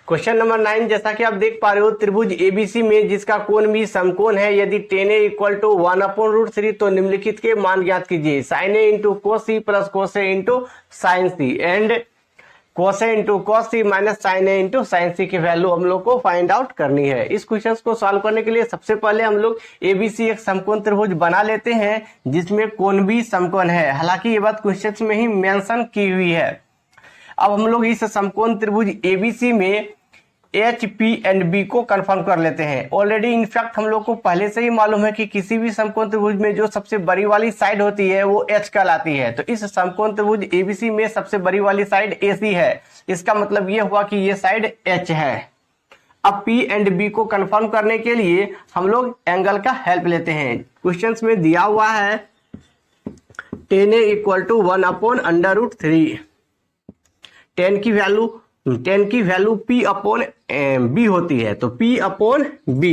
Question number 9, जैसा कि आप देख पा रहे हो, त्रिभुज एबीसी में जिसका कोण भी समकोण है, यदि tan A इक्वल टू 1/√3 तो निम्नलिखित के मान ज्ञात कीजिए। sin A into cos C plus cos A into sin C and cos A into cos C minus sin A into sin C की वैल्यू हम लोग को फाइंड आउट करनी है। इस क्वेश्चन को सॉल्व करने के लिए सबसे पहले हम लोग एबीसी एक समकोण त्रिभुज बना लेते हैं जिसमें कोण भी समकोण है। हालांकि ये बात क्वेश्चन में ही मेंशन की हुई है। अब हम लोग इस समकोण त्रिभुज एबीसी में एच पी एंड बी को कंफर्म कर लेते हैं। ऑलरेडी इनफैक्ट हम लोग को पहले से ही मालूम है कि किसी भी समकोण त्रिभुज में जो सबसे बड़ी वाली साइड होती है वो एच कहलाती है। तो इस समकोण त्रिभुज एबीसी में सबसे बड़ी वाली साइड एसी है। इसका मतलब ये हुआ कि ये साइड एच है। अब पी एंड बी को कंफर्म करने के लिए हम लोग एंगल का हेल्प लेते हैं। क्वेश्चन में दिया हुआ है tan A equal to 1/√3। Tan की वैल्यू P अपॉन B होती है, तो P अपॉन B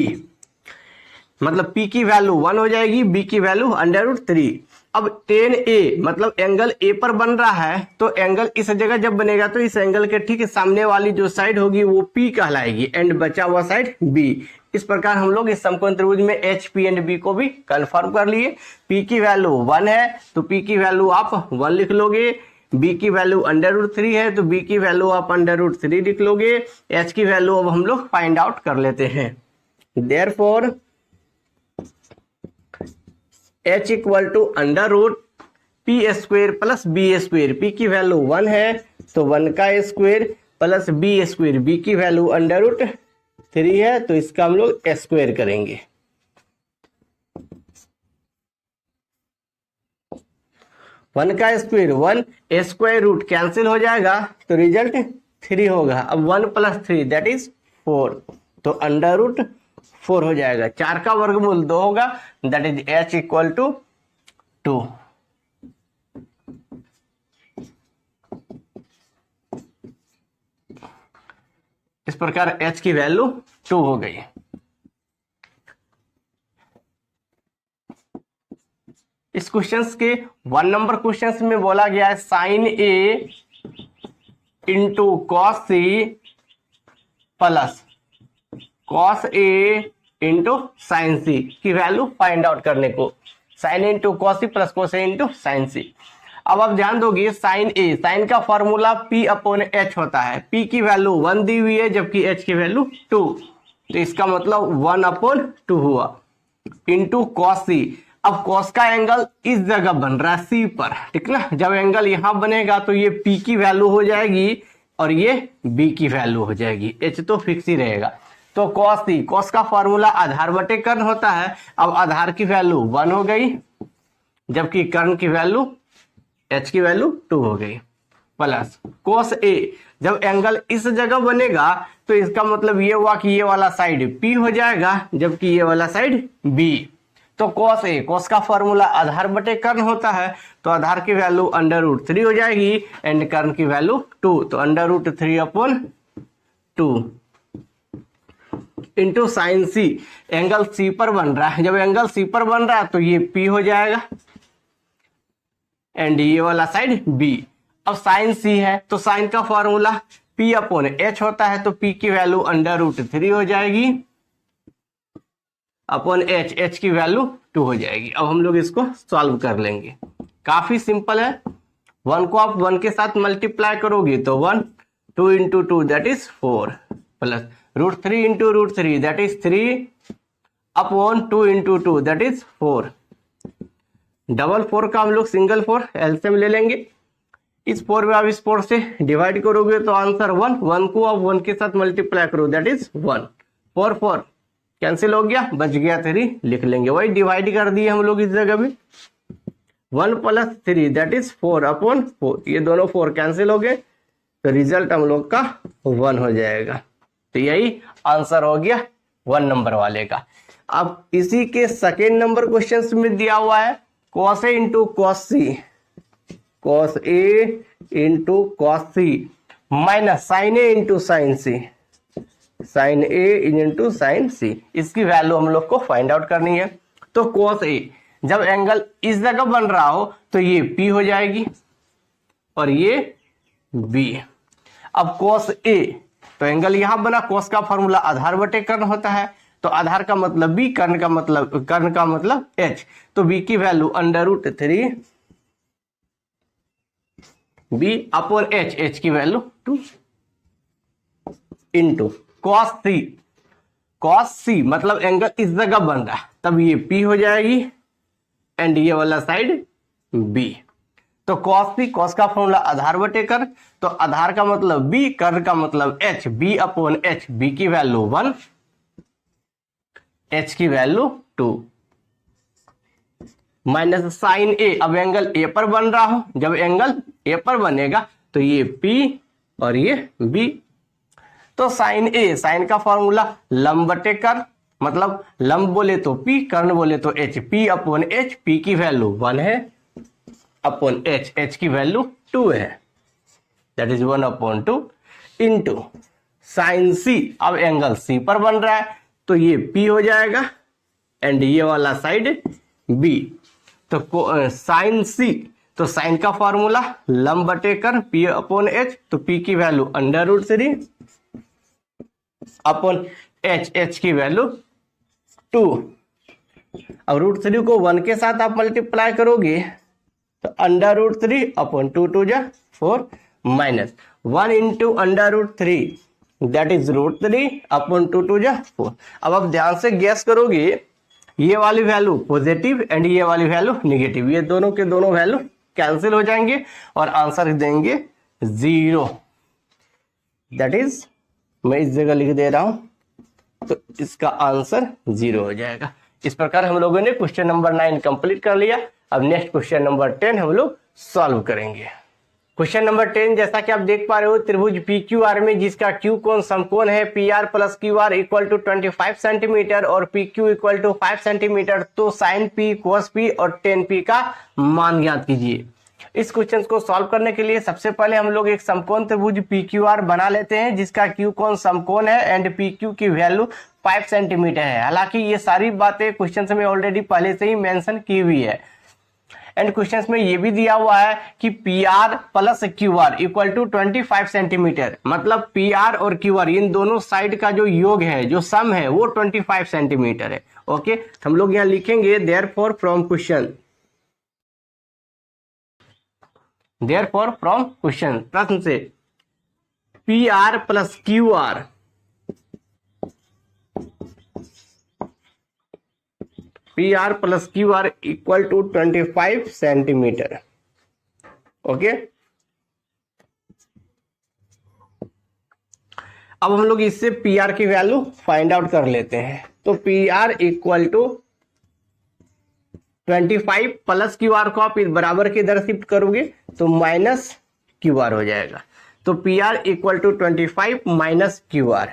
मतलब P की वैल्यू 1 हो जाएगी, B की वैल्यू √3। अब tan A मतलब एंगल A पर बन रहा है, तो एंगल इस जगह जब बनेगा तो इस एंगल के ठीक सामने वाली जो साइड होगी वो P कहलाएगी एंड बचा हुआ साइड B। इस प्रकार हम लोग इस समकोण त्रिभुज में एच पी एंड बी को भी कंफर्म कर लिए। P की वैल्यू 1 है तो P की वैल्यू आप 1 लिख लोगे, b की वैल्यू √3 है तो b की वैल्यू आप √3 लिख लोगे। h की वैल्यू अब हम लोग फाइंड आउट कर लेते हैं। Therefore h equal to √p² plus b²। p की वैल्यू 1 है तो 1 का स्क्वायर प्लस b²। b की वैल्यू √3 है तो इसका हम लोग स्क्वायर करेंगे। 1 का स्क्वायर 1, स्क्वायर रूट कैंसिल हो जाएगा तो रिजल्ट 3 होगा। अब 1 प्लस 3 दैट इज 4, तो √4 हो जाएगा। 4 का वर्गमूल 2 होगा, that is h equal to 2। इस प्रकार h की वैल्यू 2 हो गई। इस क्वेश्चंस के 1 नंबर क्वेश्चंस में बोला गया है sin A into cos C plus cos A into sin C की वैल्यू फाइंड आउट करने को। sin A into cos C plus cos A into sin C। अब आप ध्यान दोगे sin A, sin का फॉर्मूला P अपॉन H होता है। P की वैल्यू 1 दी हुई है जबकि H की वैल्यू 2, तो इसका मतलब 1/2 हुआ इंटू cos C। अब cos का एंगल इस जगह बन रहा है C पर, ठीक ना। जब एंगल यहां बनेगा तो ये P की वैल्यू हो जाएगी और ये B की वैल्यू हो जाएगी, H तो फिक्स ही रहेगा। तो cos C, cos का फॉर्मूला आधार बटे कर्ण होता है। अब आधार की वैल्यू 1 हो गई जबकि कर्ण की वैल्यू H की वैल्यू 2 हो गई प्लस cos A। जब एंगल इस जगह बनेगा तो इसका मतलब ये हुआ कि ये वाला साइड P हो जाएगा जबकि ये वाला साइड B। तो cos A, cos का फॉर्मूला आधार बटे कर्ण होता है, तो आधार की वैल्यू √3 हो जाएगी एंड कर्ण की वैल्यू 2, तो √3/2 into sine C। Angle C पर बन रहा है, जब एंगल C पर बन रहा है तो ये P हो जाएगा एंड ये वाला साइड B। अब साइन C है तो साइन का फॉर्मूला P अपॉन H होता है, तो P की वैल्यू √3 हो जाएगी अपॉन H की वैल्यू 2 हो जाएगी। अब हम लोग इसको सॉल्व कर लेंगे, काफी सिंपल है। 1 को आप 1 के साथ मल्टीप्लाई करोगे तो 1, 2 into 2 that is 4 plus √3 into √3 that is 3 upon 2 into 2 that is 4। Double 4 का हम लोग सिंगल 4 एलसीएम ले लेंगे। इस 4 में आप इस 4 से डिवाइड करोगे तो आंसर 1, 1 को आप 1 के साथ मल्टीप्लाई करो दैट इज 1, 4 4 कैंसिल हो गया, बच गया 3 लिख लेंगे। वही डिवाइड कर दिए हम लोग इस जगह भी। 1 प्लस 3 दैट इज 4 अपॉन 4, ये दोनों 4 कैंसिल हो गए तो रिजल्ट हम लोग का 1 हो जाएगा। तो यही आंसर हो गया 1 नंबर वाले का। अब इसी के सेकेंड नंबर क्वेश्चन में दिया हुआ है cos A into cos C, cos A into cos C minus sin A into sin C, sin A into sin C। इसकी वैल्यू हम लोग को फाइंड आउट करनी है। तो cos A, जब एंगल इस जगह बन रहा हो तो ये P हो जाएगी और ये B। अब cos A, तो एंगल यहां बना, cos का फॉर्मूला आधार बटे कर्ण होता है, तो आधार का मतलब B, कर्ण का मतलब H, तो B की value √3 B upon H, H की वैल्यू 2 इंटू cos C मतलब एंगल इस जगह बन रहा है, तब ये P हो जाएगी एंड ये वाला साइड B। तो cos C, cos का फॉर्मूला आधार बटे कर्ण, तो आधार का मतलब B, कर्ण का मतलब H, B upon H, B की वैल्यू 1, H की वैल्यू 2 माइनस साइन A। अब एंगल A पर बन रहा हो, जब एंगल A पर बनेगा तो ये P और ये B। तो साइन A, साइन का फॉर्मूला लंब बटे कर्ण, मतलब लंब बोले तो P, कर्ण बोले तो H, P upon H, P की वैल्यू 1 है अपॉन H, H की वैल्यू 2 है, that is 1/2 into sine C। अब एंगल C पर बन रहा है तो ये P हो जाएगा एंड ये वाला साइड B। तो साइन C, तो साइन का फॉर्मूला लंब बटे कर्ण P अपॉन H, तो P की वैल्यू √3 अपॉन H, H की वैल्यू 2। अब √3 को 1 के साथ आप मल्टीप्लाई करोगे तो √3 अपॉन 2 2 जा 4 minus 1 into √3 that is √3 upon 2 2 जा 4। अब आप ध्यान से गैस करोगे, ये वाली वैल्यू पॉजिटिव एंड ये वाली वैल्यू निगेटिव, ये दोनों के दोनों वैल्यू कैंसिल हो जाएंगे और आंसर देंगे 0। दैट इज, मैं इस जगह लिख दे रहा हूं, तो इसका आंसर 0 हो जाएगा। इस प्रकार हम लोगों ने क्वेश्चन नंबर 9 कंप्लीट कर लिया। अब नेक्स्ट क्वेश्चन नंबर 10 हम लोग सॉल्व करेंगे। क्वेश्चन नंबर 10, जैसा कि आप देख पा रहे हो, त्रिभुज PQR में जिसका Q कोण समकोण है PR plus QR equal to 25 centimetre और PQ इक्वल टू 5 सेंटीमीटर, तो साइन P, cos P और tan P का मान ज्ञात कीजिए। इस क्वेश्चन को सॉल्व करने के लिए सबसे पहले हम लोग एक समकोण त्रिभुज PQR बना लेते हैं जिसका Q कोण समकोण है एंड PQ की वैल्यू 5 सेंटीमीटर है। हालांकि ये सारी बातें क्वेश्चन में ऑलरेडी पहले से ही मेंशन की हुई है एंड क्वेश्चन में ये भी दिया हुआ है कि PR plus QR equal to 25 centimetre, मतलब PR और QR इन दोनों साइड का जो योग है, जो सम है, वो 25 सेंटीमीटर है। ओके, हम लोग यहाँ लिखेंगे therefore from question, therefore from question, प्रश्न से PR plus QR PR plus QR equal to 25 centimetre. Okay, अब हम लोग इससे PR की वैल्यू फाइंड आउट कर लेते हैं। तो PR equal to 25 plus QR को आप बराबर की इधर शिफ्ट करोगे तो माइनस QR हो जाएगा। तो PR equal to 25 minus QR।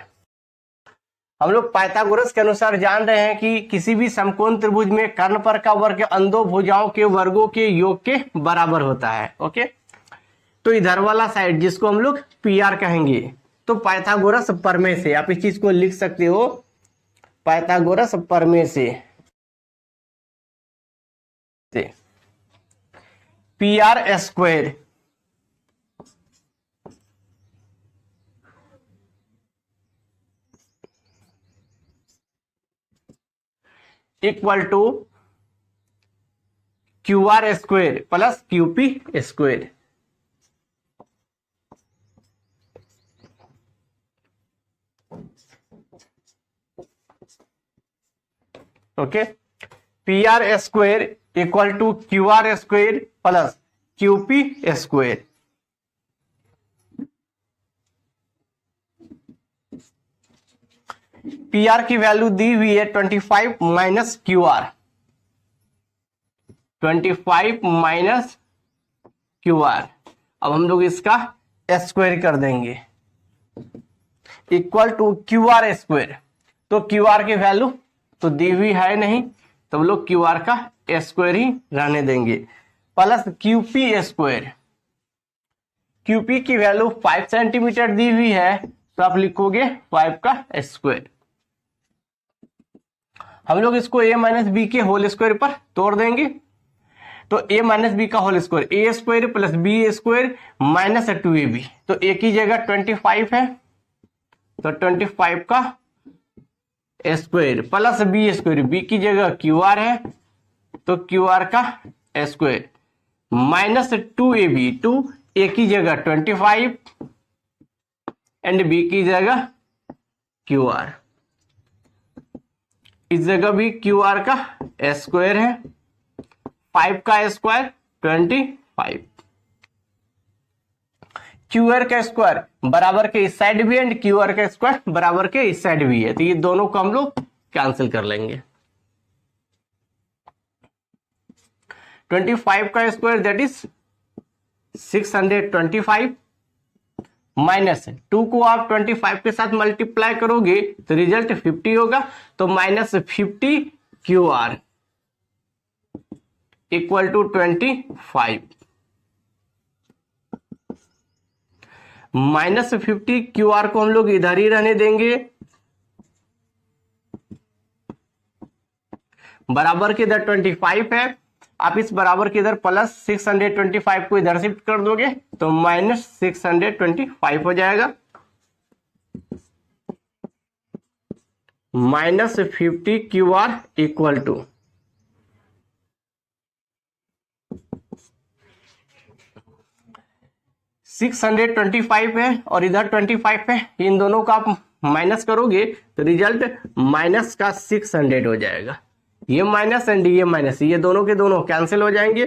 हम लोग पाइथागोरस के अनुसार जान रहे हैं कि किसी भी समकोण त्रिभुज में कर्ण पर का वर्ग अन्य दो भुजाओं के वर्गों के योग के बराबर होता है। ओके, तो इधर वाला साइड जिसको हम लोग PR कहेंगे, तो पाइथागोरस प्रमेय से आप इस चीज को लिख सकते हो, पाइथागोरस प्रमेय से PR square equal to QR square plus QP square. Okay, PR square equal to QR square plus QP square. PR की वैल्यू दी हुई है 25 माइनस QR, 25 माइनस QR। अब हम लोग इसका स्क्वायर कर देंगे इक्वल टू QR स्क्वायर। तो QR की वैल्यू तो दी हुई है नहीं, तो हम लोग QR का स्क्वायर ही रहने देंगे, प्लस QP स्क्वायर। QP की वैल्यू 5 सेंटीमीटर दी हुई है, तो आप लिखोगे 5 का स्क्वायर। हम लोग इसको a माइनस बी के होल स्क्वायर पर तोड़ देंगे। तो a माइनस बी का whole square a square plus B square minus 2ab, तो a की जगह 25 है तो 25 का square plus B square, B की जगह क्यू आर है तो क्यू आर का स्क्वायर माइनस 2ab, 2a की जगह 25 एंड बी की जगह क्यू आर, इस जगह भी क्यू आर का स्क्वायर है, 5 का स्क्वायर 25, क्यू आर का स्क्वायर बराबर के इस साइड भी एंड क्यू आर का स्क्वायर बराबर के इस साइड भी है, तो ये दोनों को हम लोग कैंसिल कर लेंगे। 25 का स्क्वायर दैट इज 625 माइनस 2 को आप 25 के साथ मल्टीप्लाई करोगे तो रिजल्ट 50 होगा, तो minus 50 Q R equal to 25, minus 50 Q R को हम लोग इधर ही रहने देंगे, बराबर के इधर 25 है, आप इस बराबर के इधर प्लस 625 को इधर शिफ्ट कर दोगे तो माइनस 625 हो जाएगा, minus 50 Q R equal to 625 है और इधर 25 है, इन दोनों का आप माइनस करोगे तो रिजल्ट माइनस का 600 हो जाएगा, ये माइनस एंड ये माइनस, ये दोनों के दोनों कैंसिल हो जाएंगे।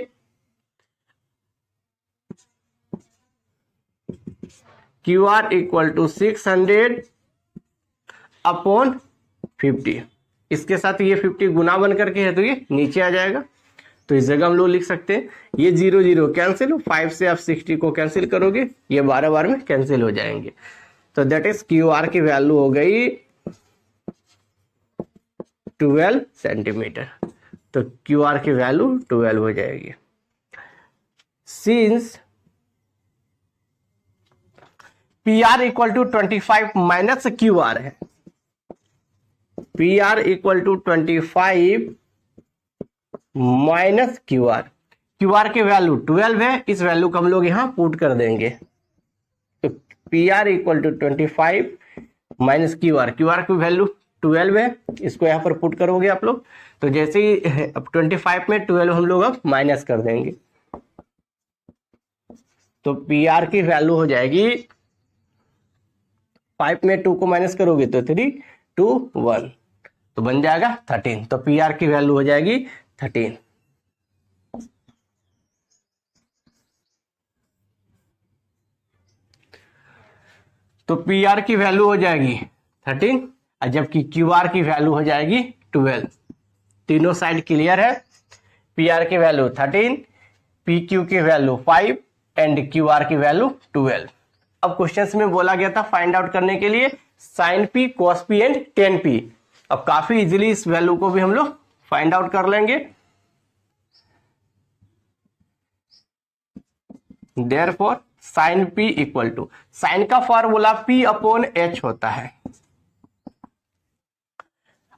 Q R equal to 600 upon 50, इसके साथ ये 50 गुना बन करके है तो ये नीचे आ जाएगा, तो इस जगह हम लोग लिख सकते हैं ये 0 0 कैंसिल, 5 से आप 60 को कैंसिल करोगे ये 12 बार में कैंसिल हो जाएंगे, तो दैट इज क्यू आर की वैल्यू हो गई 12 सेंटीमीटर, तो क्यू आर की वैल्यू 12 हो जाएगी। Since p are equal to 25 minus Q R है, p are equal to 25 minus Q r, q are की वैल्यू 12 है, इस वैल्यू को हम लोग यहां पुट कर देंगे, तो P are equal to 25 minus Q R की वैल्यू 12 है, इसको यहां पर पुट करोगे आप लोग, तो जैसे ही अब 25 में 12 हम लोग अब माइनस कर देंगे, तो पी आर की वैल्यू हो जाएगी 5 में 2 को माइनस करोगे तो 3 2 1, तो बन जाएगा 13, तो पी आर की वैल्यू हो जाएगी 13। तो पी आर की वैल्यू हो जाएगी 13 और जबकि क्यू आर की वैल्यू हो जाएगी 12, तीनों साइड क्लियर है, पी आर की वैल्यू 13, पी क्यू की वैल्यू 5 एंड क्यू आर की वैल्यू 12। अब क्वेश्चंस में बोला गया था फाइंड आउट करने के लिए sine P, cos P and tan P, अब काफी इजीली इस वैल्यू को भी हम लोग फाइंड आउट कर लेंगे। Therefore sine P equal to, sine का फॉर्मूला पी अपॉन एच होता है,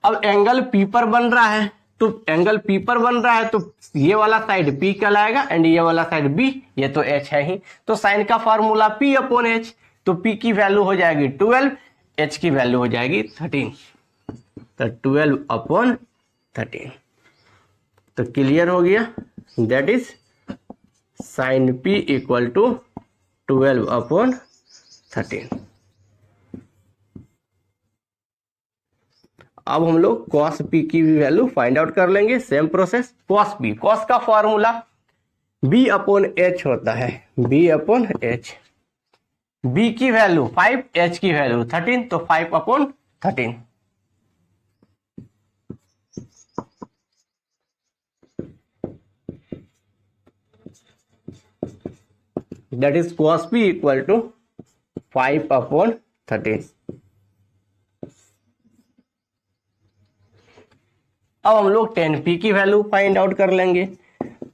अब एंगल पी पर बन रहा है, तो एंगल पी पर बन रहा है तो ये वाला साइड पी कहलाएगा एंड ये वाला साइड बी, ये तो एच है ही, तो साइन का फॉर्मूला पी अपॉन एच, तो पी की वैल्यू हो जाएगी 12, एच की वैल्यू हो जाएगी 13, तो 12 अपॉन 13, तो क्लियर हो गया, that is sine P equal to 12 upon 13। अब हम लोग कॉस पी की भी वैल्यू फाइंड आउट कर लेंगे, same process. Cos P, cos का फॉर्मूला बी अपॉन एच होता है, बी अपॉन एच, बी की वैल्यू 5, एच की वैल्यू 13, तो 5 upon 13, that is cos P equal to 5 upon 13। अब हम लोग 10p की वैल्यू फाइंड आउट कर लेंगे,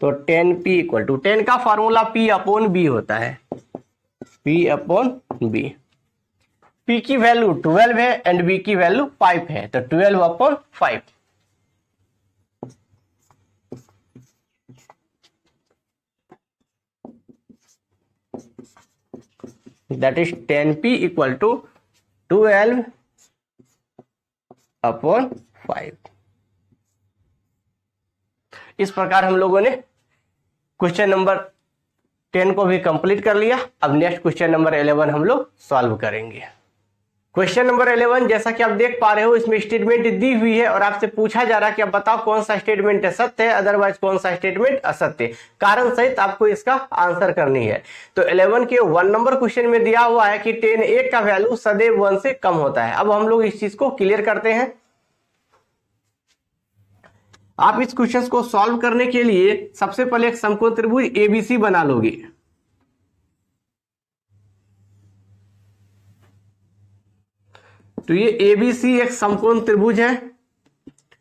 तो 10p इक्वल टू, 10 का फॉर्मूला p अपॉन b होता है, p अपॉन b, p की वैल्यू 12 है एंड b की वैल्यू 5 है, तो 12 upon 5, that is 10p equal to 12/5। इस प्रकार हम लोगों ने क्वेश्चन नंबर 10 को भी कंप्लीट कर लिया। अब नेक्स्ट क्वेश्चन नंबर 11 हम लोग सॉल्व करेंगे। क्वेश्चन नंबर 11 जैसा कि आप देख पा रहे हो, इसमें स्टेटमेंट दी हुई है और आपसे पूछा जा रहा है कि आप बताओ कौन सा स्टेटमेंट सत्य है, अदरवाइज कौन सा स्टेटमेंट असत्य है। कारण सहित आपको इसका आंसर करनी है। तो 11 के 1 नंबर क्वेश्चन में दिया हुआ है कि 10a का वैल्यू सदैव 1 से कम होता है। अब हम लोग इस चीज को क्लियर करते हैं। आप इस क्वेश्चन को सॉल्व करने के लिए सबसे पहले एक समकोण त्रिभुज एबीसी बना लोगे। तो ये एबीसी एक समकोण त्रिभुज है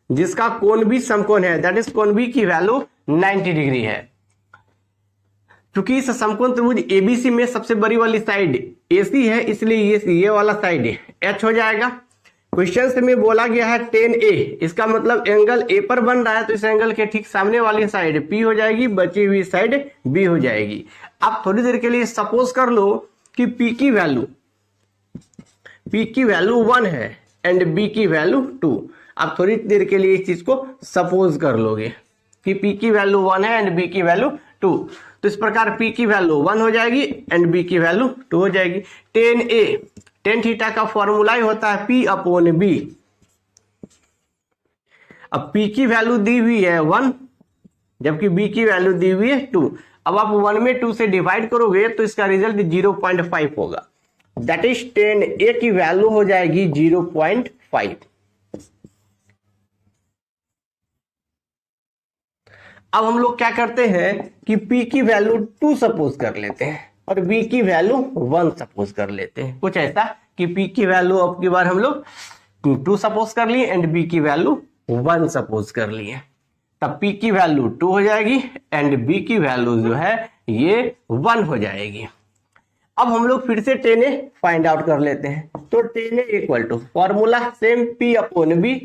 जिसका कोण भी समकोण है, दैट इज कोण बी की वैल्यू 90 डिग्री है। क्योंकि इस समकोण त्रिभुज एबीसी में सबसे बड़ी वाली साइड एसी है, इसलिए ये वाला साइड एच हो जाएगा। क्वेश्चन में बोला गया है 10a, इसका मतलब एंगल ए पर बन रहा है, तो इस एंगल के ठीक सामने वाली साइड P हो जाएगी, बची हुई साइड B हो जाएगी। अब थोड़ी देर के लिए सपोज कर लो कि P की वैल्यू 1 है एंड B की वैल्यू 2। आप थोड़ी देर के लिए इस चीज को सपोज कर लोगे कि P की वैल्यू 1 है एंड B की वैल्यू 2। तो इस प्रकार P की वैल्यू 1 हो जाएगी एंड B की वैल्यू 2 हो जाएगी। 10a tan थीटा का फॉर्मूला ही होता है P/B। अब P की वैल्यू दी हुई है 1 जबकि B की वैल्यू दी हुई है 2। अब आप 1 में 2 से डिवाइड करोगे तो इसका रिजल्ट 0.5 होगा, दैट इज 10a की वैल्यू हो जाएगी 0.5। अब हम लोग क्या करते हैं कि P की वैल्यू 2 सपोज कर लेते हैं और B की वैल्यू 1 सपोज कर लेते हैं। कुछ ऐसा कि P की वैल्यू अब की बार हम लोग 2 सपोज कर लिए एंड B की वैल्यू 1 सपोज कर लिए, तब P की वैल्यू 2 हो जाएगी एंड B की वैल्यू जो है ये 1 हो जाएगी। अब हम लोग फिर से 10a फाइंड आउट कर लेते हैं। तो 10a equal to formula same P/B।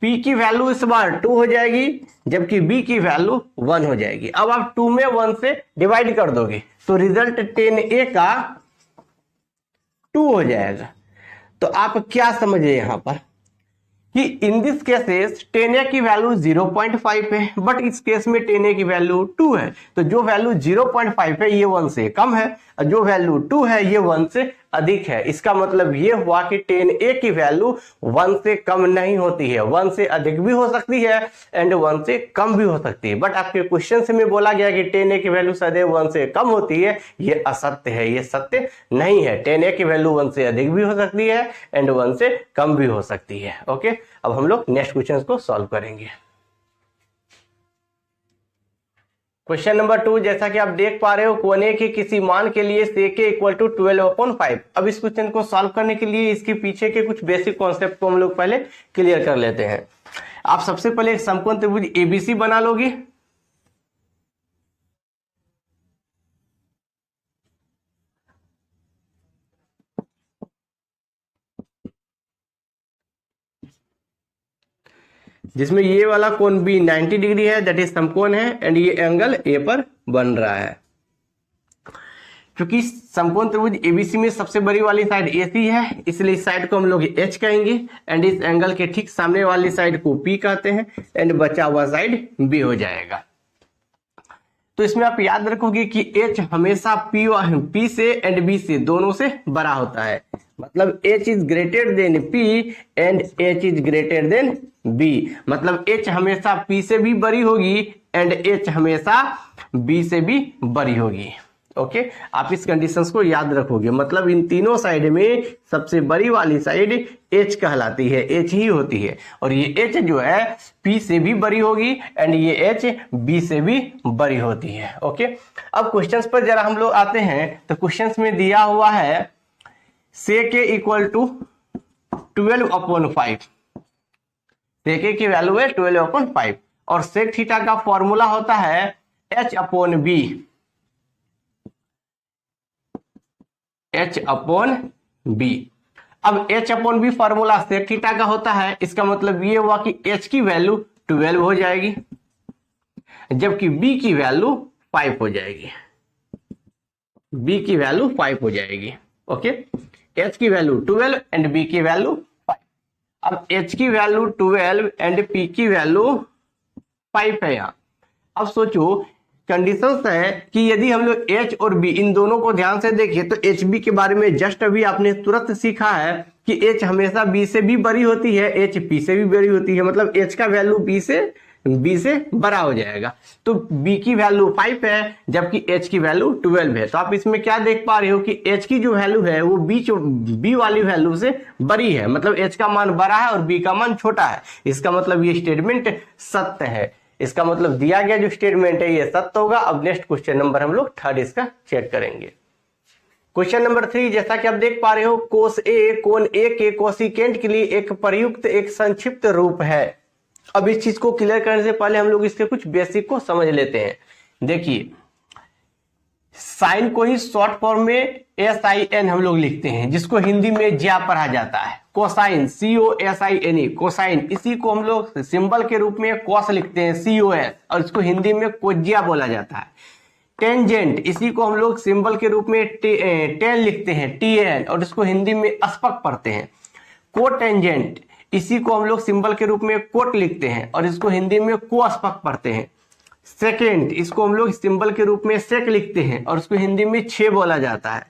P की वैल्यू इस बार 2 हो जाएगी जबकि B की वैल्यू 1 हो जाएगी। अब आप 2 में 1 से डिवाइड कर दोगे तो रिजल्ट 10a का 2 हो जाएगा। तो आप क्या समझे यहां पर कि इन दिस केसेस 10a की वैल्यू 0.5 है, बट इस केस में 10a की वैल्यू 2 है। तो जो वैल्यू 0.5 है ये 1 से कम है और जो वैल्यू 2 है ये 1 से अधिक है। इसका मतलब ये हुआ कि 10a की वैल्यू 1 से कम नहीं होती है, 1 से अधिक भी हो सकती है एंड 1 से कम भी हो सकती है। बट आपके क्वेश्चन से में बोला गया कि 10a की वैल्यू सदैव 1 से कम होती है, ये असत्य है, ये सत्य नहीं है। 10a की वैल्यू 1 से अधिक भी हो सकती है एंड 1 से कम भी हो सकती है। ओके, अब हम लोग नेक्स्ट क्वेश्चन को सॉल्व करेंगे। क्वेश्चन नंबर 2 जैसा कि आप देख पा रहे हो, कोने के किसी मान के लिए sec इक्वल टू 12/5। अब इस क्वेश्चन को सॉल्व करने के लिए इसके पीछे के कुछ बेसिक कॉन्सेप्ट को हम लोग पहले क्लियर कर लेते हैं। आप सबसे पहले एक समकोण त्रिभुज एबीसी बना लोगे। जिसमें ये वाला कोण बी 90 डिग्री है, दैट इज समकोण है एंड ये एंगल ए पर बन रहा है। क्योंकि समकोण त्रिभुज एबीसी में सबसे बड़ी वाली साइड एसी है, इसलिए इस साइड को हम लोग एच कहेंगे एंड इस एंगल के ठीक सामने वाली साइड को पी कहते हैं एंड बचा हुआ साइड बी हो जाएगा। तो इसमें आप याद रखोगे कि एच हमेशा पी से एंड बी से दोनों से बड़ा होता है, मतलब H is greater than P and H is greater than B. मतलब एच हमेशा पी से भी बड़ी होगी एंड एच हमेशा बी से भी बड़ी होगी। ओके, आप इस कंडीशंस को याद रखोगे। मतलब इन तीनों साइड में सबसे बड़ी वाली साइड एच कहलाती है, एच ही होती है और ये एच जो है पी से भी बड़ी होगी एंड ये एच बी से भी बड़ी होती है। ओके, अब क्वेश्चंस पर जरा हम लोग आते हैं। तो क्वेश्चंस में दिया हुआ है sec इक्वल टू 12/5। sec की वैल्यू है 12/5 और sec थीटा का फॉर्मूला होता है h/b। h/b। अब h/b फॉर्मूला sec थीटा का होता है, इसका मतलब ये हुआ कि h की वैल्यू 12 हो जाएगी जबकि b की वैल्यू 5 हो जाएगी। बी की वैल्यू 5 हो जाएगी। ओके, एच की वैल्यू 12 एंड बी की वैल्यू 5। अब एच की वैल्यू 12 एंड पी की वैल्यू 5 है यहाँ। अब सोचो कंडीशंस है कि यदि हम लोग एच और बी इन दोनों को ध्यान से देखिए तो एच बी के बारे में जस्ट अभी आपने तुरंत सीखा है कि एच हमेशा बी से भी बड़ी होती है, एच पी से भी बड़ी होती है, मतलब एच का वैल्यू बी से बड़ा हो जाएगा। तो बी की वैल्यू 5 है जबकि एच की वैल्यू 12 है। तो आप इसमें क्या देख पा रहे हो कि एच की जो वैल्यू है वो बी वाली वैल्यू से बड़ी है, मतलब एच का मान बड़ा है और बी का मान छोटा है। इसका मतलब ये स्टेटमेंट सत्य है। इसका मतलब दिया गया जो स्टेटमेंट है ये सत्य होगा। अब नेक्स्ट क्वेश्चन नंबर हम लोग थर्ड इसका चेक करेंगे। क्वेश्चन नंबर 3, जैसा कि आप देख पा रहे हो, कोस ए कोण ए के कोसिकेंट के लिए एक प्रयुक्त एक संक्षिप्त रूप है। अब इस चीज को क्लियर करने से पहले हम लोग इसके कुछ बेसिक को समझ लेते हैं। देखिए, साइन को ही शॉर्ट फॉर्म में SIN हम लोग लिखते हैं, जिसको हिंदी में ज्या पढ़ा जाता है। कोसाइन COSINE कोसाइन, इसी को हम लोग सिंबल के रूप में कॉस लिखते हैं COS, और इसको हिंदी में कोज्या बोला जाता है। टेंजेंट, इसी को हम लोग सिंबल के रूप में टेन लिखते हैं TN, और इसको हिंदी में अस्पक पढ़ते हैं। कोटेंजेंट, इसी को हम लोग सिंबल के रूप में कोट लिखते हैं और इसको हिंदी में को अस्पक पढ़ते हैं। सेकेंड, इसको हम लोग सिंबल के रूप में सेक लिखते हैं और उसको हिंदी में छे बोला जाता है।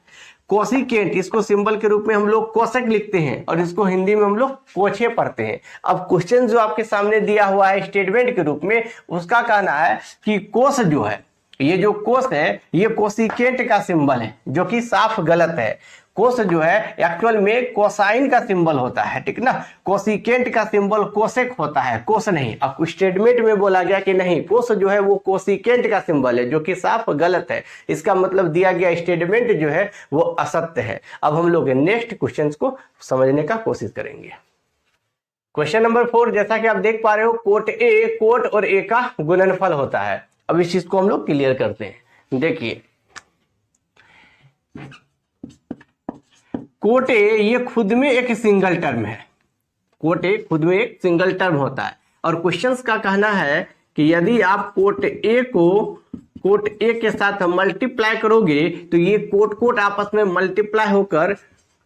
कोसिकेंट, इसको सिंबल के रूप में हम लोग कोसेक लिखते हैं और इसको हिंदी में हम लोग कोछे पढ़ते हैं। अब क्वेश्चन जो आपके सामने दिया हुआ है स्टेटमेंट के रूप में, उसका कहना है कि कोस जो है, ये जो कोस है ये कोसिकेंट का सिंबल है, जो कि साफ गलत है। कोस जो है एक्चुअल में कोसाइन का सिंबल होता है, ठीक ना। कोसिकेंट का सिंबल कोसेक होता है, कोस नहीं। अब स्टेटमेंट में बोला गया कि नहीं, कोस जो है वो कोसिकेंट का सिंबल है, जो कि साफ गलत है। इसका मतलब दिया गया स्टेटमेंट जो है वो असत्य है। अब हम लोग नेक्स्ट क्वेश्चन को समझने का कोशिश करेंगे। क्वेश्चन नंबर 4, जैसा कि आप देख पा रहे हो, कोट और ए का गुणनफल होता है। अब इस चीज को हम लोग क्लियर करते हैं। देखिए, कोट ए ये खुद में एक सिंगल टर्म है। कोट ए खुद में एक सिंगल टर्म होता है और क्वेश्चंस का कहना है कि यदि आप कोट ए को कोट ए के साथ मल्टीप्लाई करोगे तो ये कोट आपस में मल्टीप्लाई होकर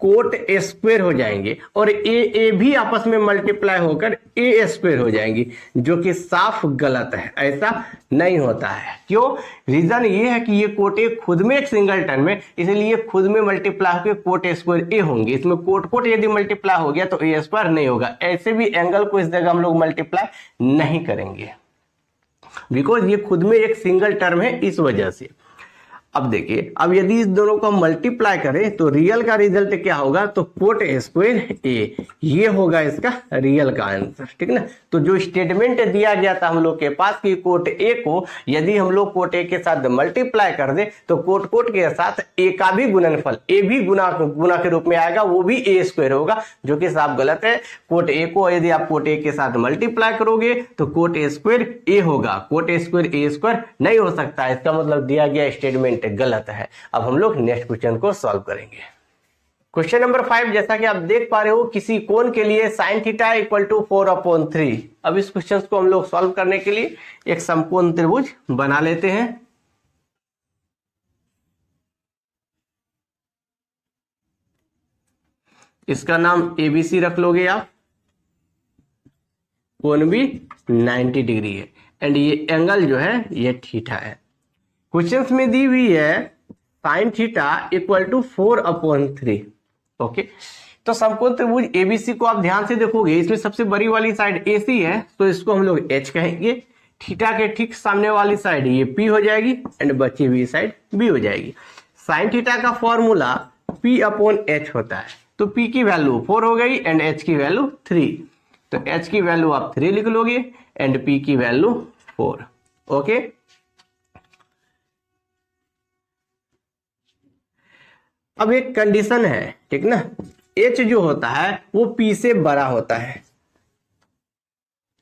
कोट ए स्क्वायर हो जाएंगे और ए भी आपस में मल्टीप्लाई होकर ए स्क्वायर हो जाएंगी, जो कि साफ गलत है। ऐसा नहीं होता है। क्यों? रीजन ये है कि ये कोट ए खुद में एक सिंगल टर्म है, इसलिए खुद में मल्टीप्लाई होकर कोट ए स्क्वायर ए होंगे। इसमें कोट यदि मल्टीप्लाई हो गया तो ए स्क्वायर नहीं होगा। ऐसे भी एंगल को इस जगह हम लोग मल्टीप्लाई नहीं करेंगे, बिकॉज ये खुद में एक सिंगल टर्म है, इस वजह से। अब देखिए, अब यदि इस दोनों को मल्टीप्लाई करें तो रियल का रिजल्ट क्या होगा, तो कोट ए स्क्वायर ए, ये होगा इसका रियल का आंसर, ठीक ना। तो जो स्टेटमेंट दिया गया था हम लोग के पास कि कोट ए को यदि हम लोग कोट ए के साथ मल्टीप्लाई कर दे तो कोट के साथ ए का भी गुणनफल, ए भी गुना के रूप में आएगा, वो भी ए स्क्वायर होगा, जो कि साफ गलत है। कोट ए को यदि आप कोट ए के साथ मल्टीप्लाई करोगे तो कोट ए स्क्वायर ए होगा, कोट ए स्क्वायर नहीं हो सकता। इसका मतलब दिया गया स्टेटमेंट गलत है। अब हम लोग नेक्स्ट क्वेश्चन को सॉल्व करेंगे। क्वेश्चन नंबर 5, जैसा कि आप देख पा रहे हो, किसी कोण के लिए sin थीटा इक्वल टू 4/3। अब इस क्वेश्चन को हम लोग सॉल्व करने के लिए एक समकोण त्रिभुज बना लेते हैं। इसका नाम ABC रख लोगे आप। कोण भी 90 डिग्री है एंड ये एंगल जो है ये थीटा है। क्वेश्चंस में दी हुई है sin theta equal to 4/3। Okay, तो समकोण त्रिभुज ABC को आप ध्यान से देखोगे, इसमें सबसे बड़ी वाली साइड AC है तो इसको हम लोग H कहेंगे। थीटा के ठीक सामने वाली साइड ये P हो जाएगी एंड बची हुई साइड B हो जाएगी। sin थीटा का फॉर्मूला P/H होता है, तो P की वैल्यू 4 हो गई एंड H की वैल्यू 3, तो H की वैल्यू आप 3 लिख लोगे एंड P की वैल्यू 4। ओके, अब एक कंडीशन है, ठीक ना। H जो होता है वो P से बड़ा होता है।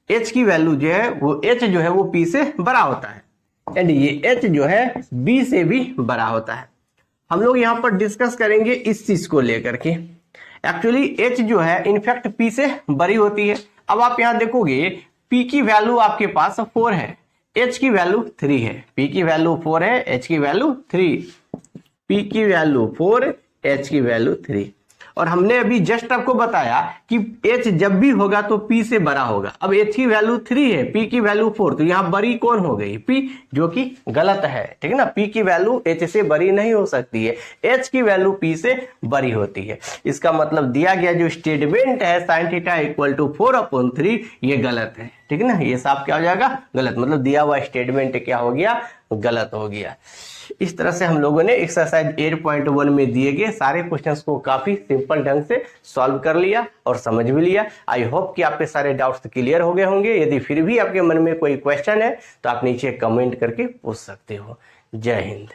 H की वैल्यू जो है वो H जो है वो P से बड़ा होता है एंड ये H जो है B से भी बड़ा होता है। हम लोग यहाँ पर डिस्कस करेंगे इस चीज को लेकर के। एक्चुअली H जो है इनफैक्ट P से बड़ी होती है। अब आप यहाँ देखोगे P की वैल्यू आपके पास 4 है, H की वैल्यू 3 है। P की वैल्यू 4 है, H की वैल्यू 3। P की वैल्यू 4, H की वैल्यू 3। और हमने अभी जस्ट आपको बताया कि H जब भी होगा तो P से बड़ा होगा। अब H की वैल्यू 3 है, P की वैल्यू 4, तो यहाँ बड़ी कौन हो गई? P, जो कि गलत है, ठीक है ना। P की वैल्यू H से बड़ी नहीं हो सकती है, H की वैल्यू P से बड़ी होती है। इसका मतलब दिया गया जो स्टेटमेंट है sin थीटा इक्वल टू 4/3, ये गलत है, ठीक है ना। ये साफ क्या हो जाएगा? गलत। मतलब दिया हुआ स्टेटमेंट क्या हो गया? गलत हो गया। इस तरह से हम लोगों ने एक्सरसाइज 8.1 में दिए गए सारे क्वेश्चंस को काफी सिंपल ढंग से सॉल्व कर लिया और समझ भी लिया। आई होप कि आपके सारे डाउट्स क्लियर हो गए होंगे। यदि फिर भी आपके मन में कोई क्वेश्चन है तो आप नीचे कमेंट करके पूछ सकते हो। जय हिंद।